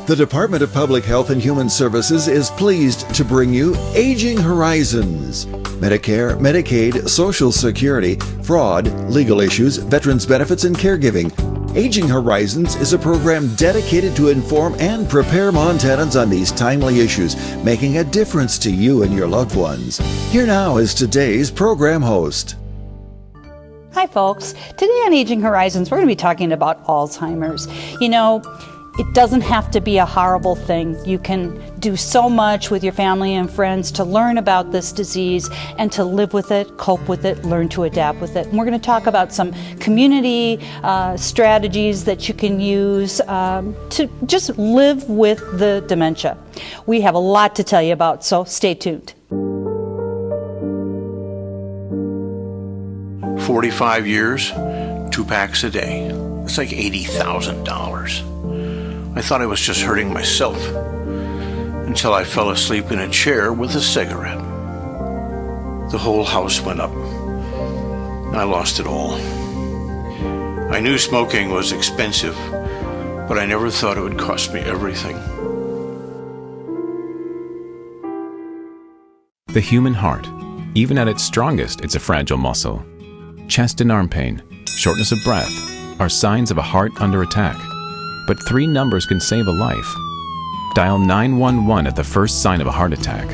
The Department of Public Health and Human Services is pleased to bring you Aging Horizons. Medicare, Medicaid, Social Security, fraud, legal issues, veterans benefits, and caregiving. Aging Horizons is a program dedicated to inform and prepare Montanans on these timely issues, making a difference to you and your loved ones. Here now is today's program host. Hi folks, today on Aging Horizons we're going to be talking about Alzheimer's. You know, it doesn't have to be a horrible thing. You can do so much with your family and friends to learn about this disease and to live with it, cope with it, learn to adapt with it. And we're going to talk about some community strategies that you can use to just live with the dementia. We have a lot to tell you about, so stay tuned. 45 years, 2 packs a day. It's like $80,000. I thought I was just hurting myself until I fell asleep in a chair with a cigarette. The whole house went up. I lost it all. I knew smoking was expensive, but I never thought it would cost me everything. The human heart. Even at its strongest, it's a fragile muscle. Chest and arm pain, shortness of breath, are signs of a heart under attack. But 3 numbers can save a life. Dial 911 at the first sign of a heart attack.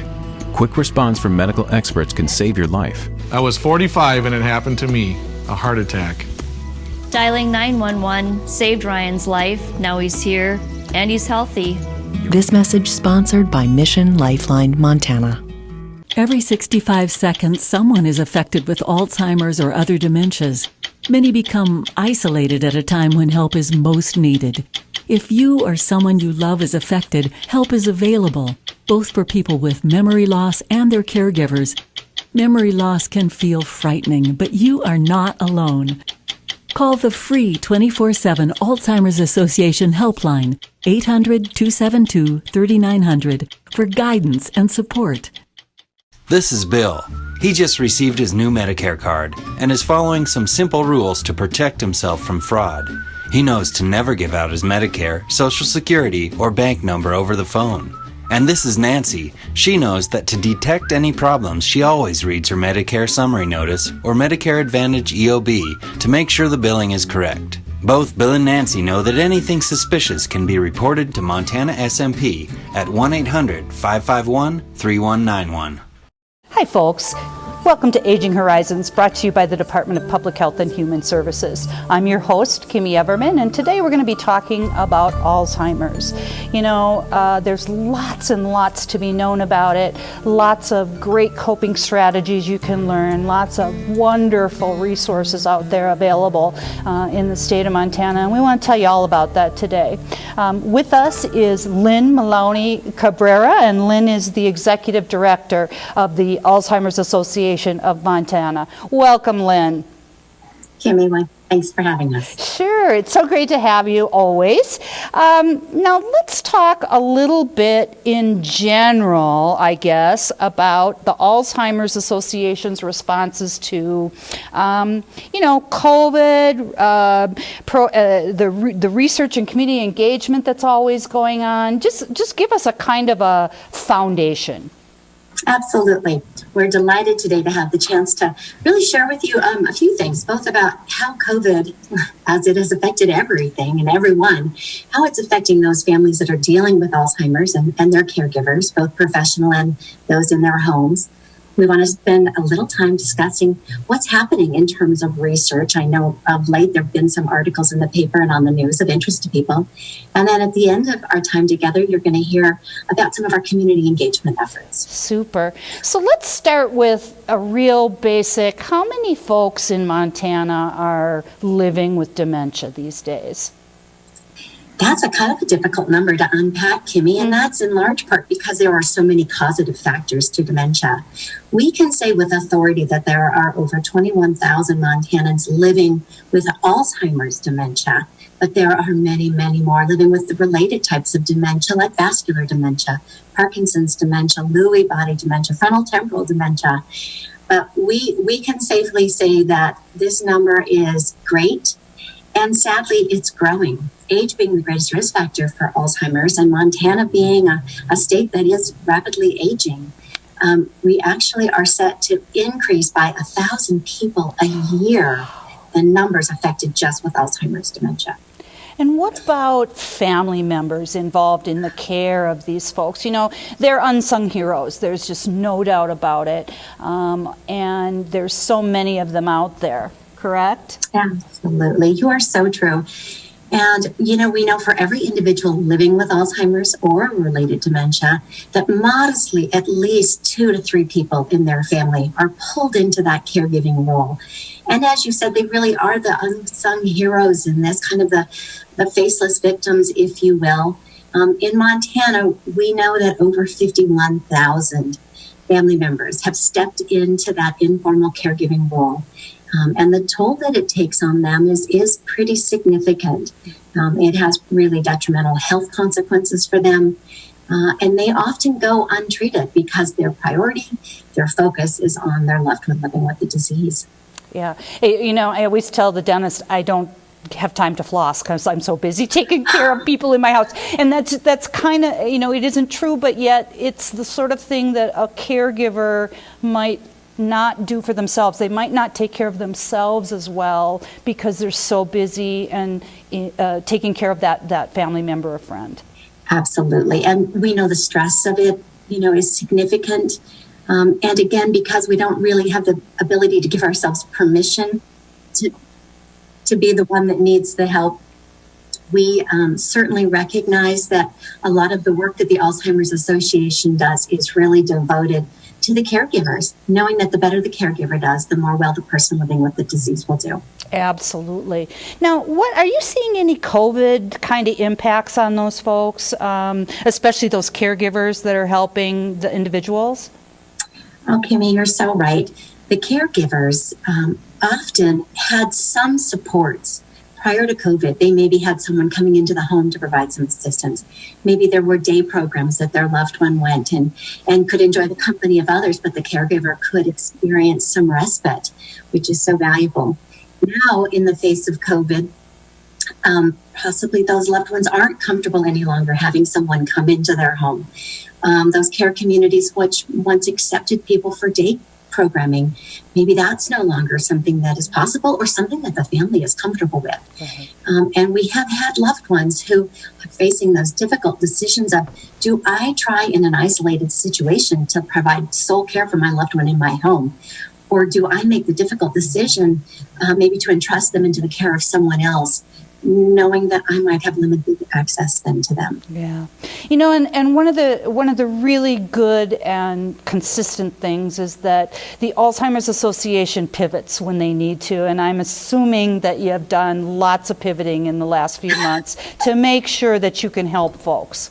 Quick response from medical experts can save your life. I was 45 and it happened to me, a heart attack. Dialing 911 saved Ryan's life. Now he's here and he's healthy. This message sponsored by Mission Lifeline Montana. Every 65 seconds, someone is affected with Alzheimer's or other dementias. Many become isolated at a time when help is most needed. If you or someone you love is affected, help is available, both for people with memory loss and their caregivers. Memory loss can feel frightening, but you are not alone. Call the free 24/7 Alzheimer's Association helpline, 800-272-3900, for guidance and support. This is Bill. He just received his new Medicare card and is following some simple rules to protect himself from fraud. He knows to never give out his Medicare, Social Security, or bank number over the phone. And this is Nancy. She knows that to detect any problems, she always reads her Medicare Summary Notice or Medicare Advantage EOB to make sure the billing is correct. Both Bill and Nancy know that anything suspicious can be reported to Montana SMP at 1-800-551-3191. Hi folks, welcome to Aging Horizons, brought to you by the Department of Public Health and Human Services. I'm your host, Kimmy Everman, and today we're going to be talking about Alzheimer's. You know, there's lots and lots to be known about it, lots of great coping strategies you can learn, lots of wonderful resources out there available in the state of Montana, and we want to tell you all about that today. With us is Lynn Maloney Cabrera, and Lynn is the Executive Director of the Alzheimer's Association of Montana. Welcome, Lynn. Kimmy, thanks for having us. Sure, it's so great to have you always. Now let's talk a little bit in general, I guess, about the Alzheimer's Association's responses to, COVID, the research and community engagement that's always going on. Just give us a kind of a foundation. Absolutely. We're delighted today to have the chance to really share with you a few things, both about how COVID, as it has affected everything and everyone, how it's affecting those families that are dealing with Alzheimer's and their caregivers, both professional and those in their homes. We want to spend a little time discussing what's happening in terms of research. I know of late there have been some articles in the paper and on the news of interest to people. And then at the end of our time together, you're going to hear about some of our community engagement efforts. Super. So let's start with a real basic. How many folks in Montana are living with dementia these days? That's a kind of a difficult number to unpack, Kimmy, and that's in large part because there are so many causative factors to dementia. We can say with authority that there are over 21,000 Montanans living with Alzheimer's dementia, but there are many, many more living with the related types of dementia, like vascular dementia, Parkinson's dementia, Lewy body dementia, frontal temporal dementia. But we can safely say that this number is great. And sadly, it's growing. Age being the greatest risk factor for Alzheimer's, and Montana being a state that is rapidly aging, we actually are set to increase by 1,000 people a year, the numbers affected just with Alzheimer's dementia. And what about family members involved in the care of these folks? You know, they're unsung heroes. There's just no doubt about it. And there's so many of them out there, correct? Absolutely. You are so true. And, you know, we know for every individual living with Alzheimer's or related dementia that modestly at least 2 to 3 people in their family are pulled into that caregiving role. And as you said, they really are the unsung heroes in this, kind of the faceless victims, if you will. In Montana, we know that over 51,000 family members have stepped into that informal caregiving role. And the toll that it takes on them is pretty significant. It has really detrimental health consequences for them. And they often go untreated because their priority, their focus is on their loved one living with the disease. Yeah. You know, I always tell the dentist I don't have time to floss because I'm so busy taking care of people in my house. And that's kind of, you know, it isn't true, but yet it's the sort of thing that a caregiver might not do for themselves. They might not take care of themselves as well because they're so busy and taking care of that family member or friend. Absolutely. And we know the stress of it, you know, is significant. And again, because we don't really have the ability to give ourselves permission to be the one that needs the help, we certainly recognize that a lot of the work that the Alzheimer's Association does is really devoted to the caregivers, knowing that the better the caregiver does, the more well the person living with the disease will do. Absolutely. Now, what are you seeing any COVID kind of impacts on those folks, especially those caregivers that are helping the individuals? Oh, Kimmy, you're so right. The caregivers often had some supports. Prior to COVID, they maybe had someone coming into the home to provide some assistance. Maybe there were day programs that their loved one went and could enjoy the company of others, but the caregiver could experience some respite, which is so valuable. Now, in the face of COVID, possibly those loved ones aren't comfortable any longer having someone come into their home. Those care communities which once accepted people for day programming, maybe that's no longer something that is possible or something that the family is comfortable with. Mm-hmm. And we have had loved ones who are facing those difficult decisions of, do I try in an isolated situation to provide sole care for my loved one in my home? Or do I make the difficult decision maybe to entrust them into the care of someone else, knowing that I might have limited access then to them? Yeah. You know, and one of the really good and consistent things is that the Alzheimer's Association pivots when they need to, and I'm assuming that you have done lots of pivoting in the last few months to make sure that you can help folks.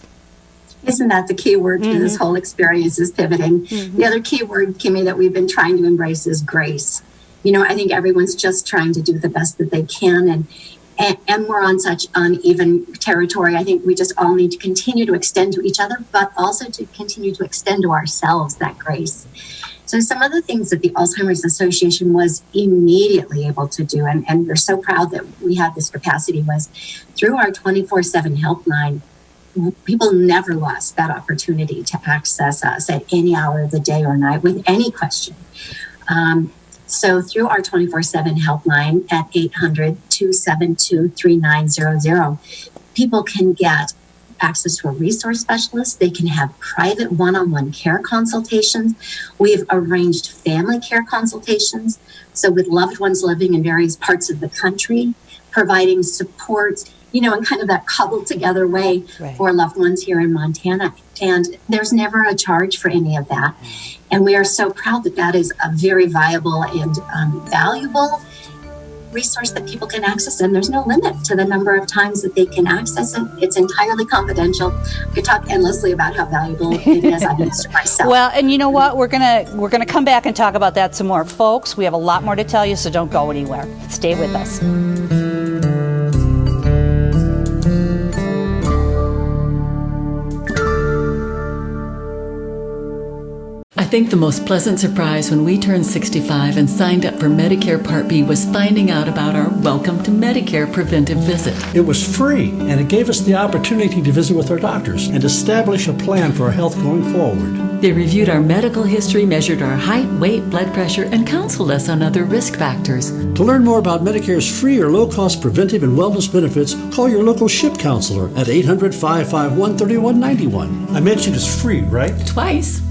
Isn't that the key word to this whole experience, is pivoting? The other key word, Kimmy, that we've been trying to embrace is grace. You know, I think everyone's just trying to do the best that they can, and we're on such uneven territory. I think we just all need to continue to extend to each other, but also to continue to extend to ourselves that grace. So some of the things that the Alzheimer's Association was immediately able to do, and we're so proud that we had this capacity, was through our 24/7 helpline. People never lost that opportunity to access us at any hour of the day or night with any question. So through our 24/7 helpline at 800-272-3900, people can get access to a resource specialist. They can have private one-on-one care consultations. We've arranged family care consultations. So with loved ones living in various parts of the country, providing support, you know, in kind of that cobbled together way for loved ones here in Montana. And there's never a charge for any of that. And we are so proud that that is a very viable and valuable resource that people can access. And there's no limit to the number of times that they can access it. It's entirely confidential. I could talk endlessly about how valuable it is. I've used it myself. Well, and you know what? We're gonna come back and talk about that some more. Folks, we have a lot more to tell you, so don't go anywhere. Stay with us. think the most pleasant surprise when we turned 65 and signed up for Medicare Part B was finding out about our Welcome to Medicare preventive visit. It was free, and it gave us the opportunity to visit with our doctors and establish a plan for our health going forward. They reviewed our medical history, measured our height, weight, blood pressure, and counseled us on other risk factors. To learn more about Medicare's free or low-cost preventive and wellness benefits, call your local SHIP counselor at 800-551-3191. I mentioned it's free, right? Twice.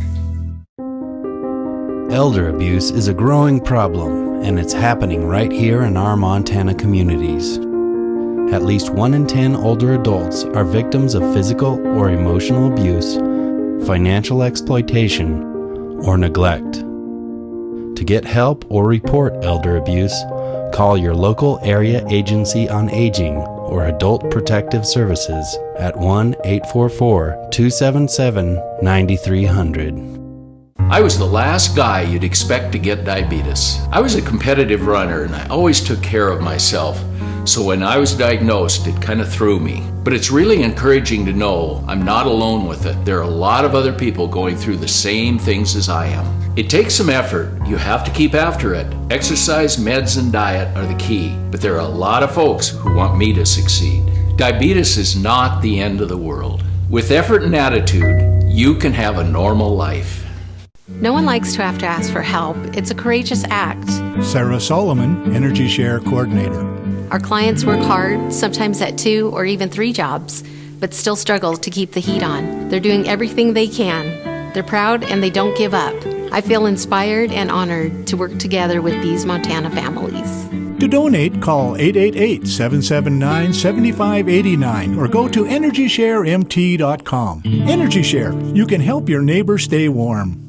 Elder abuse is a growing problem, and it's happening right here in our Montana communities. At least 1 in 10 older adults are victims of physical or emotional abuse, financial exploitation, or neglect. To get help or report elder abuse, call your local area agency on aging or Adult Protective Services at 1-844-277-9300. I was the last guy you'd expect to get diabetes. I was a competitive runner and I always took care of myself. So when I was diagnosed, it kind of threw me. But it's really encouraging to know I'm not alone with it. There are a lot of other people going through the same things as I am. It takes some effort. You have to keep after it. Exercise, meds, and diet are the key. But there are a lot of folks who want me to succeed. Diabetes is not the end of the world. With effort and attitude, you can have a normal life. No one likes to have to ask for help. It's a courageous act. Sarah Solomon, Energy Share Coordinator. Our clients work hard, sometimes at 2 or even 3 jobs, but still struggle to keep the heat on. They're doing everything they can. They're proud and they don't give up. I feel inspired and honored to work together with these Montana families. To donate, call 888-779-7589 or go to EnergyShareMT.com. Energy Share, you can help your neighbor stay warm.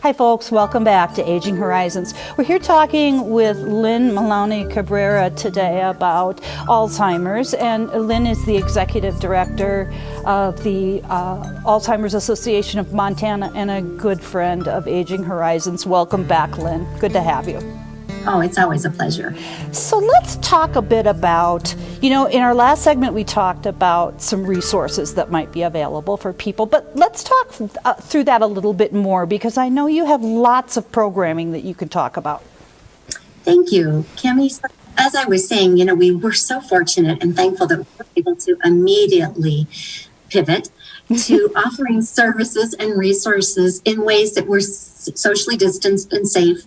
Hi folks, welcome back to Aging Horizons. We're here talking with Lynn Maloney Cabrera today about Alzheimer's, and Lynn is the Executive Director of the Alzheimer's Association of Montana and a good friend of Aging Horizons. Welcome back, Lynn. Good to have you. Oh, it's always a pleasure. So let's talk a bit about, in our last segment we talked about some resources that might be available for people, but let's talk through that a little bit more, because I know you have lots of programming that you can talk about. Thank you, Kimmy. So, as I was saying, we were so fortunate and thankful that we were able to immediately pivot to offering services and resources in ways that were socially distanced and safe.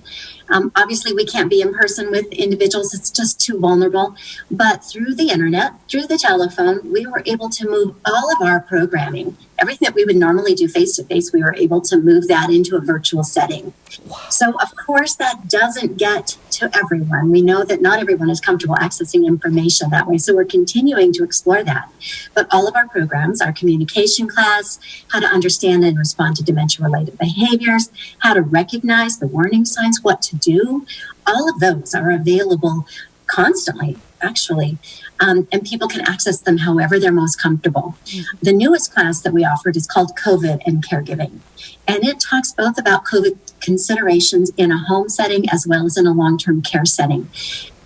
Obviously, we can't be in person with individuals. It's just too vulnerable. But through the internet, through the telephone, we were able to move all of our programming, everything that we would normally do face-to-face, we were able to move that into a virtual setting. Wow. So, of course, that doesn't get to everyone. We know that not everyone is comfortable accessing information that way. So we're continuing to explore that. But all of our programs, our communication class, how to understand and respond to dementia-related behaviors, how to recognize the warning signs, what to do, all of those are available constantly, actually. And people can access them however they're most comfortable. Mm-hmm. The newest class that we offered is called COVID and Caregiving. And it talks both about COVID considerations in a home setting as well as in a long-term care setting.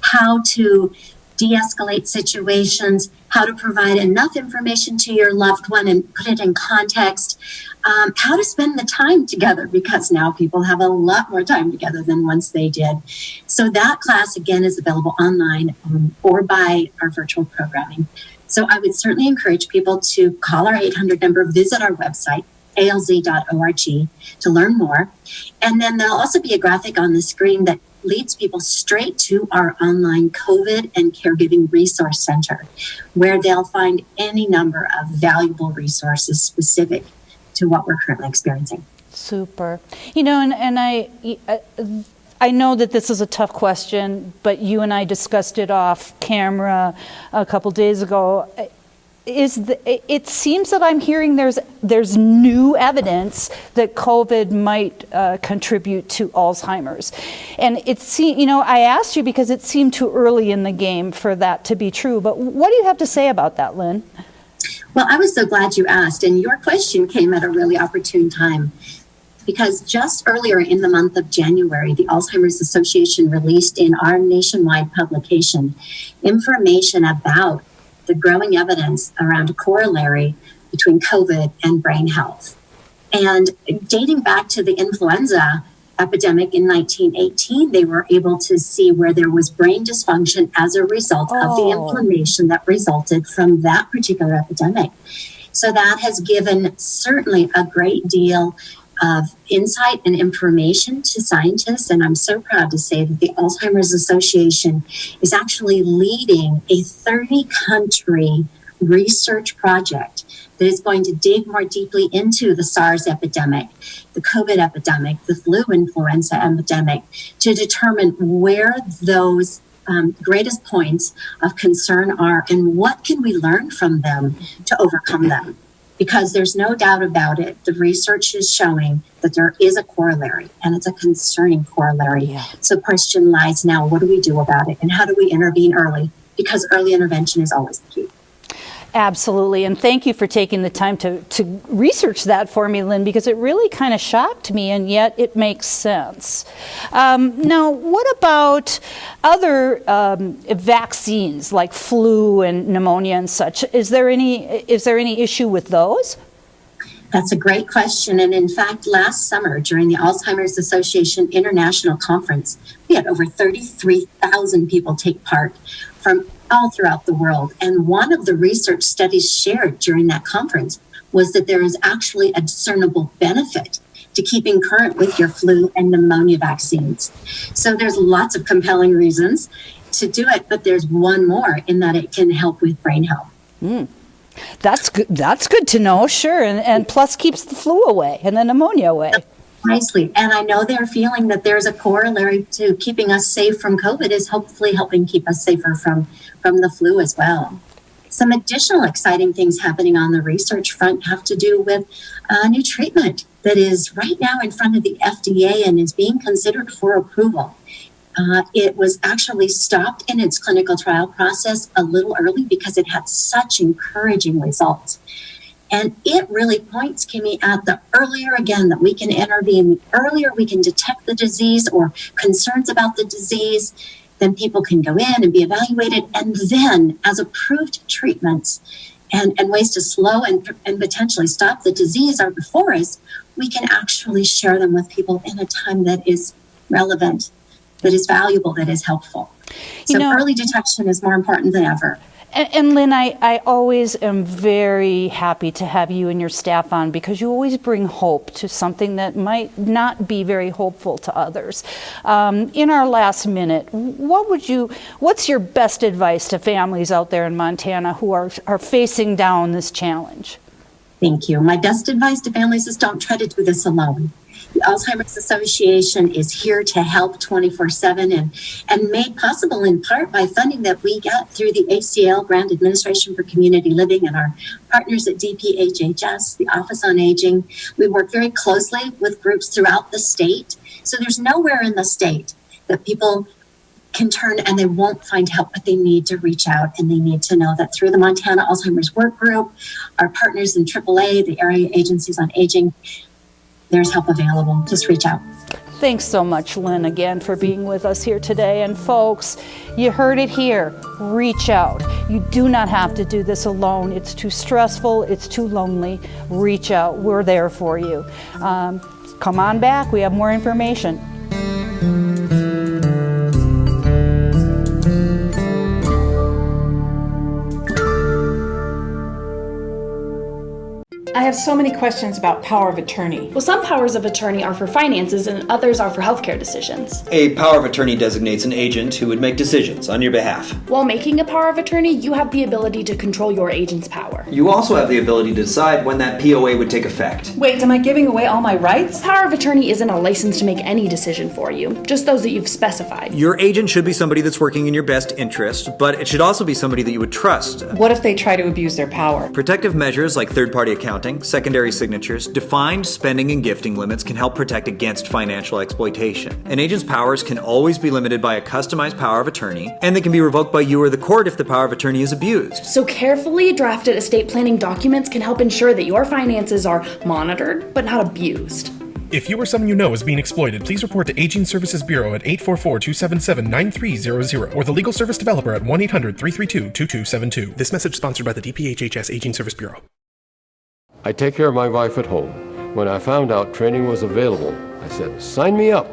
How to de-escalate situations, how to provide enough information to your loved one and put it in context, how to spend the time together, because now people have a lot more time together than once they did. So that class, again, is available online or by our virtual programming. So I would certainly encourage people to call our 800 number, visit our website, alz.org, to learn more. And then there'll also be a graphic on the screen that leads people straight to our online COVID and Caregiving Resource Center, where they'll find any number of valuable resources specific to what we're currently experiencing. Super. And I know that this is a tough question, but you and I discussed it off camera a couple days ago. It seems that I'm hearing there's new evidence that COVID might contribute to Alzheimer's, and I asked you because it seemed too early in the game for that to be true. But what do you have to say about that, Lynn? Well, I was so glad you asked, and your question came at a really opportune time, because just earlier in the month of January, the Alzheimer's Association released in our nationwide publication information about the growing evidence around a corollary between COVID and brain health. And dating back to the influenza epidemic in 1918, they were able to see where there was brain dysfunction as a result of the inflammation that resulted from that particular epidemic. So that has given certainly a great deal of insight and information to scientists. And I'm so proud to say that the Alzheimer's Association is actually leading a 30-country research project that is going to dig more deeply into the SARS epidemic, the COVID epidemic, the flu influenza epidemic, to determine where those greatest points of concern are and what can we learn from them to overcome them. Because there's no doubt about it, the research is showing that there is a corollary, and it's a concerning corollary. Yeah. So the question lies now, what do we do about it, and how do we intervene early? Because early intervention is always the key. Absolutely, and thank you for taking the time to research that for me, Lynn, because it really kind of shocked me, and yet it makes sense. Now, what about other vaccines like flu and pneumonia and such? Is there any issue with those? That's a great question. And in fact, last summer during the Alzheimer's Association International Conference, we had over 33,000 people take part from all throughout the world. And one of the research studies shared during that conference was that there is actually a discernible benefit to keeping current with your flu and pneumonia vaccines. So there's lots of compelling reasons to do it, but there's one more in that it can help with brain health. That's good. That's good to know, sure. And plus keeps the flu away and the pneumonia away. Nicely. And I know they're feeling that there's a corollary to keeping us safe from COVID is hopefully helping keep us safer from the flu as well. Some additional exciting things happening on the research front have to do with a new treatment that is right now in front of the FDA and is being considered for approval. It was actually stopped in its clinical trial process a little early because it had such encouraging results. And it really points, Kimmy, at the earlier, again, that we can intervene, the earlier we can detect the disease or concerns about the disease, then people can go in and be evaluated. And then as approved treatments and ways to slow and potentially stop the disease are before us, we can actually share them with people in a time that is relevant, that is valuable, that is helpful. So early detection is more important than ever. And Lynn, I always am very happy to have you and your staff on because you always bring hope to something that might not be very hopeful to others. In our last minute, what's your best advice to families out there in Montana who are facing down this challenge? Thank you. My best advice to families is don't try to do this alone. The Alzheimer's Association is here to help 24/7 and made possible in part by funding that we get through the ACL Grant Administration for Community Living and our partners at DPHHS, the Office on Aging. We work very closely with groups throughout the state. So there's nowhere in the state that people can turn and they won't find help, but they need to reach out and they need to know that through the Montana Alzheimer's Work Group, our partners in AAA, the area agencies on aging, there's help available. Just reach out. Thanks so much, Lynn, again, for being with us here today. And folks, you heard it here. Reach out. You do not have to do this alone. It's too stressful. It's too lonely. Reach out. We're there for you. Come on back. We have more information. I have so many questions about power of attorney. Well, some powers of attorney are for finances and others are for healthcare decisions. A power of attorney designates an agent who would make decisions on your behalf. While making a power of attorney, you have the ability to control your agent's power. You also have the ability to decide when that POA would take effect. Wait, am I giving away all my rights? Power of attorney isn't a license to make any decision for you, just those that you've specified. Your agent should be somebody that's working in your best interest, but it should also be somebody that you would trust. What if they try to abuse their power? Protective measures like third-party accounting, secondary signatures, defined spending and gifting limits can help protect against financial exploitation. An agent's powers can always be limited by a customized power of attorney, and they can be revoked by you or the court if the power of attorney is abused. So carefully drafted estate planning documents can help ensure that your finances are monitored, but not abused. If you or someone you know is being exploited, please report to Aging Services Bureau at 844-277-9300 or the Legal Service Developer at 1-800-332-2272. This message sponsored by the DPHHS Aging Service Bureau. I take care of my wife at home. When I found out training was available, I said, sign me up.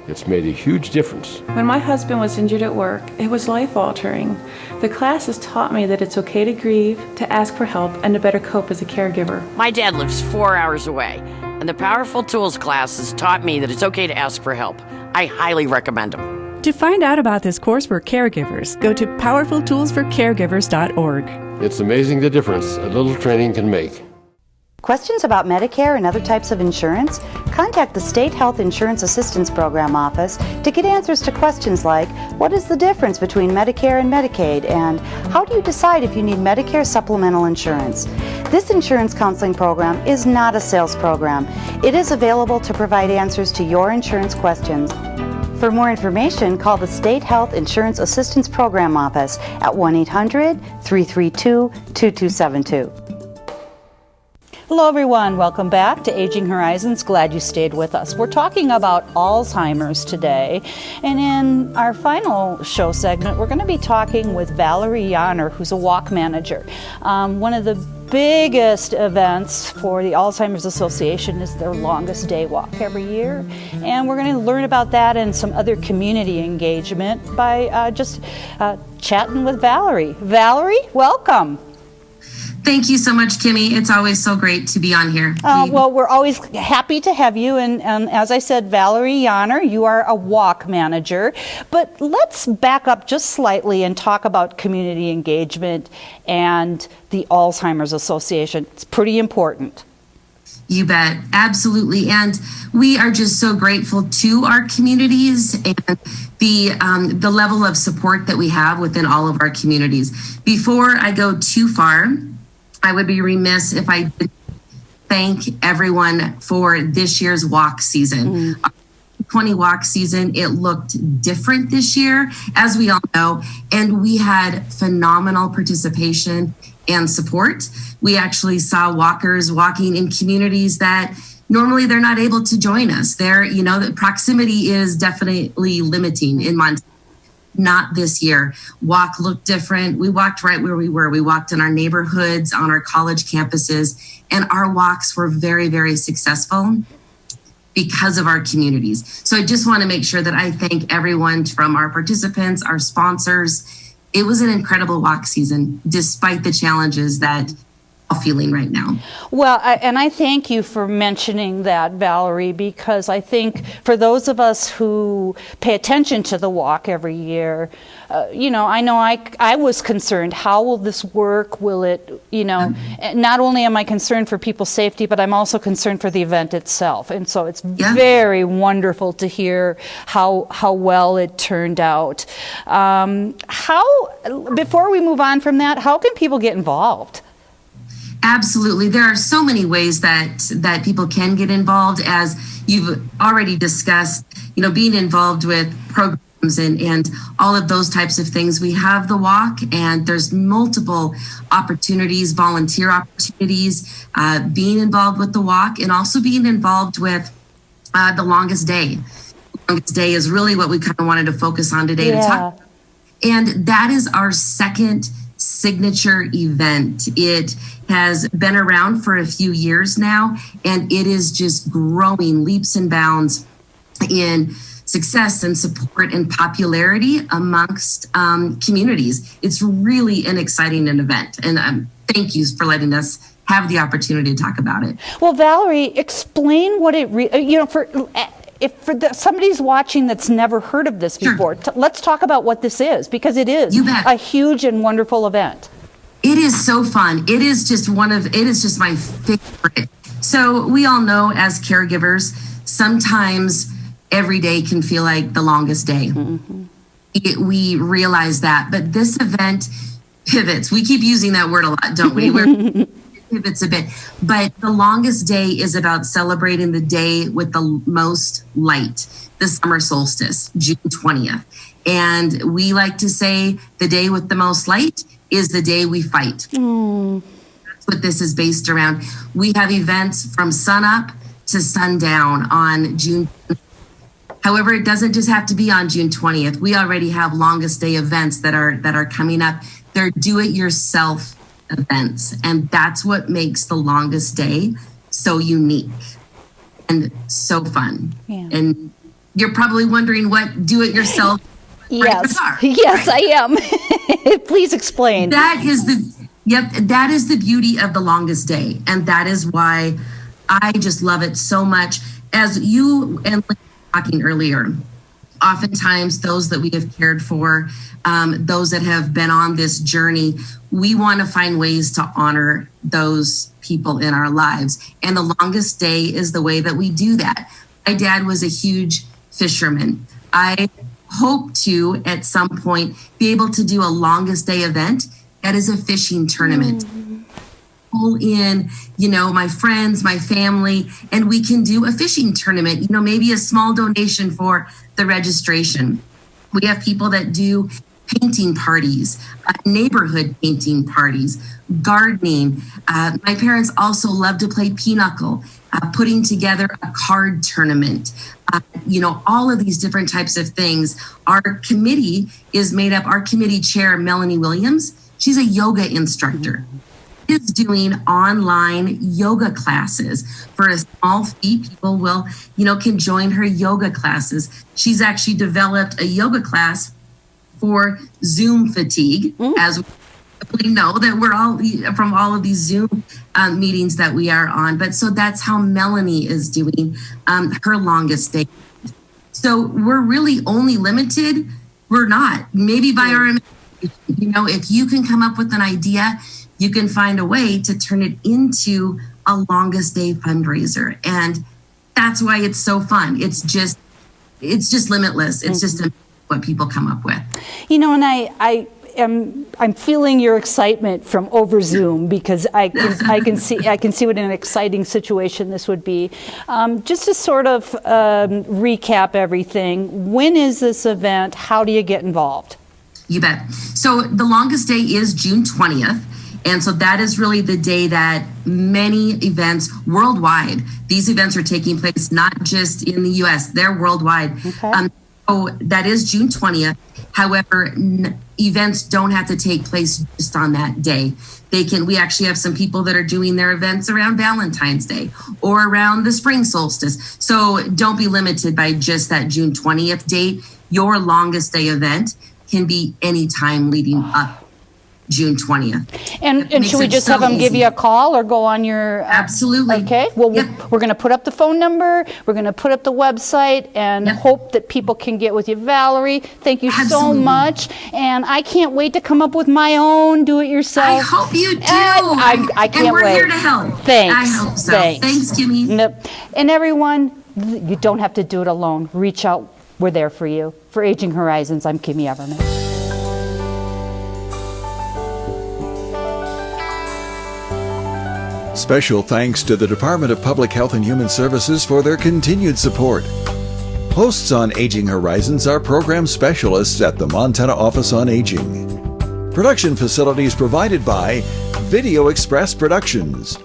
It's made a huge difference. When my husband was injured at work, it was life-altering. The classes taught me that it's okay to grieve, to ask for help, and to better cope as a caregiver. My dad lives 4 hours away, and the Powerful Tools classes taught me that it's okay to ask for help. I highly recommend them. To find out about this course for caregivers, go to powerfultoolsforcaregivers.org. It's amazing the difference a little training can make. Questions about Medicare and other types of insurance? Contact the State Health Insurance Assistance Program office to get answers to questions like, what is the difference between Medicare and Medicaid? And how do you decide if you need Medicare supplemental insurance? This insurance counseling program is not a sales program. It is available to provide answers to your insurance questions. For more information, call the State Health Insurance Assistance Program office at 1-800-332-2272. Hello everyone, welcome back to Aging Horizons. Glad you stayed with us. We're talking about Alzheimer's today, and in our final show segment, we're going to be talking with Valerie Yanner, who's a walk manager. One of the biggest events for the Alzheimer's Association is their longest day walk every year, and we're going to learn about that and some other community engagement by just chatting with Valerie. Valerie, welcome. Thank you so much, Kimmy. It's always so great to be on here. Well, we're always happy to have you. And as I said, Valerie Yanner, you are a walk manager. But let's back up just slightly and talk about community engagement and the Alzheimer's Association. It's pretty important. You bet. Absolutely. And we are just so grateful to our communities and the level of support that we have within all of our communities. Before I go too far, I would be remiss if I didn't thank everyone for this year's walk season. 20 walk season, it looked different this year, as we all know, and we had phenomenal participation and support. We actually saw walkers walking in communities that normally they're not able to join us. The proximity is definitely limiting in Montana. Not this year. Walk looked different. We walked right where we were. We walked in our neighborhoods, on our college campuses, and our walks were very, very successful because of our communities. So I just want to make sure that I thank everyone from our participants, our sponsors. It was an incredible walk season, despite the challenges that we're feeling right now. Well, and I thank you for mentioning that, Valerie, because I think for those of us who pay attention to the walk every year, I know I was concerned, how will this work? Will it, not only am I concerned for people's safety, but I'm also concerned for the event itself. And so it's very wonderful to hear how well it turned out. Before we move on from that, how can people get involved? Absolutely. There are so many ways that people can get involved, as you've already discussed, being involved with programs and all of those types of things. We have the walk, and there's multiple opportunities, volunteer opportunities, being involved with the walk, and also being involved with the longest day. The longest day is really what we kind of wanted to focus on today to talk about. And that is our second signature event. It has been around for a few years now, and it is just growing leaps and bounds in success and support and popularity amongst communities. It's really an exciting event, and thank you for letting us have the opportunity to talk about it. Well, Valerie, explain what it if somebody's watching that's never heard of this before, let's talk about what this is, because it is a huge and wonderful event. It is so fun. It is just my favorite. So we all know as caregivers, sometimes every day can feel like the longest day. We realize that, but this event pivots. We keep using that word a lot, don't we? It pivots a bit, but the longest day is about celebrating the day with the most light, the summer solstice, June 20th. And we like to say the day with the most light is the day we fight. That's what this is based around. We have events from sunup to sundown on June 20th. However, it doesn't just have to be on June 20th. We already have longest day events that are coming up. They're do-it-yourself events, and that's what makes the longest day so unique and so fun. Yeah. And you're probably wondering what do-it-yourself Yes, yes, I am. Please explain. That is the beauty of the longest day, and that is why I just love it so much. As you and Lynn were talking earlier, oftentimes those that we have cared for, those that have been on this journey, we want to find ways to honor those people in our lives, and the longest day is the way that we do that. My dad was a huge fisherman. I hope to, at some point, be able to do a longest day event that is a fishing tournament. Pull in, my friends, my family, and we can do a fishing tournament, maybe a small donation for the registration. We have people that do painting parties, neighborhood painting parties, gardening. My parents also love to play pinochle, putting together a card tournament. All of these different types of things. Our committee is made up, our committee chair, Melanie Williams, she's a yoga instructor. Is doing online yoga classes for a small fee. People can join her yoga classes. She's actually developed a yoga class for Zoom fatigue, as we know that we're all from all of these Zoom meetings that we are on. But so that's how Melanie is doing her longest day. So we're really only limited. We're not. Maybe by our, if you can come up with an idea, you can find a way to turn it into a longest day fundraiser. And that's why it's so fun. It's just limitless. It's just what people come up with. And I'm feeling your excitement from over Zoom, because I can see what an exciting situation this would be. Just to sort of recap everything, when is this event? How do you get involved? You bet. So the longest day is June 20th. And so that is really the day that many events worldwide, these events are taking place not just in the US, they're worldwide. Okay. So that is June 20th. However, events don't have to take place just on that day. We actually have some people that are doing their events around Valentine's Day or around the spring solstice. So don't be limited by just that June 20th date. Your longest day event can be any time leading up June 20th. And should we just have them give you a call or go on your... Absolutely. Okay. Well, we're going to put up the phone number. We're going to put up the website and hope that people can get with you. Valerie, thank you so much. And I can't wait to come up with my own do-it-yourself. I hope you do. I can't wait. And we're here to help. Thanks. I hope so. Thanks, Kimmy. And everyone, you don't have to do it alone. Reach out. We're there for you. For Aging Horizons, I'm Kimmy Everman. Special thanks to the Department of Public Health and Human Services for their continued support. Hosts on Aging Horizons are program specialists at the Montana Office on Aging. Production facilities provided by Video Express Productions.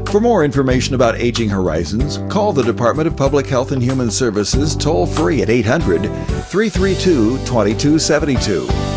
For more information about Aging Horizons, call the Department of Public Health and Human Services toll-free at 800-332-2272.